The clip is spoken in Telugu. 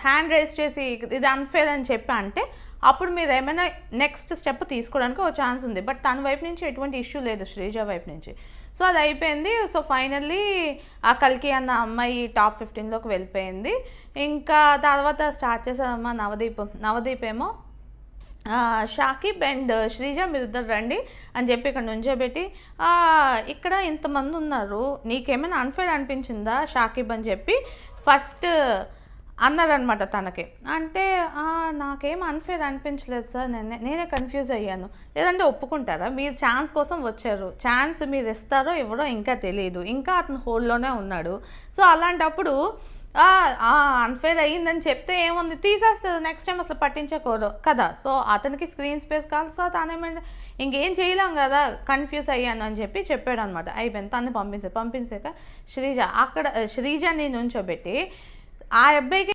హ్యాండ్ రైజ్ చేసి ఇది అన్ఫేర్ అని చెప్పి అంటే అప్పుడు మీరు ఏమైనా నెక్స్ట్ స్టెప్ తీసుకోవడానికి ఒక ఛాన్స్ ఉంది. బట్ తన వైపు నుంచి ఎటువంటి ఇష్యూ లేదు శ్రీజ వైపు నుంచి. సో అది అయిపోయింది. సో ఫైనల్లీ ఆ కల్కి అన్న అమ్మాయి టాప్ 15లోకి వెళ్ళిపోయింది. ఇంకా తర్వాత స్టార్ట్ చేసామమ్మ నవదీప్ ఏమో షాకిబ్ అండ్ శ్రీజ మీరిద్దరు రండి అని చెప్పి ఇక్కడ నుంచోబెట్టి ఇక్కడ ఇంతమంది ఉన్నారు, నీకేమైనా అన్ఫేర్ అనిపించిందా షాకిబ్ అని చెప్పి ఫస్ట్ అన్నారనమాట తనకి. అంటే నాకేం అన్ఫేర్ అనిపించలేదు సార్, నేనే కన్ఫ్యూజ్ అయ్యాను. లేదంటే ఒప్పుకుంటారా? మీరు ఛాన్స్ కోసం వచ్చారు, ఛాన్స్ మీరు ఇస్తారో ఎవరో ఇంకా తెలియదు, ఇంకా అతను హోల్డ్లోనే ఉన్నాడు. సో అలాంటప్పుడు అన్ఫేర్ అయ్యిందని చెప్తే ఏముంది, తీసేస్తారు నెక్స్ట్ టైం అసలు పట్టించకూడదు కదా. సో అతనికి స్క్రీన్ స్పేస్ కావాలి. సో తనేమైనా ఇంకేం చేయలేం కదా, కన్ఫ్యూజ్ అయ్యాను అని చెప్పి చెప్పాడు అనమాట. అయిపోయింది, తను పంపించాక శ్రీజ అక్కడ శ్రీజని నుంచోబెట్టి ఆ అబ్బాయికి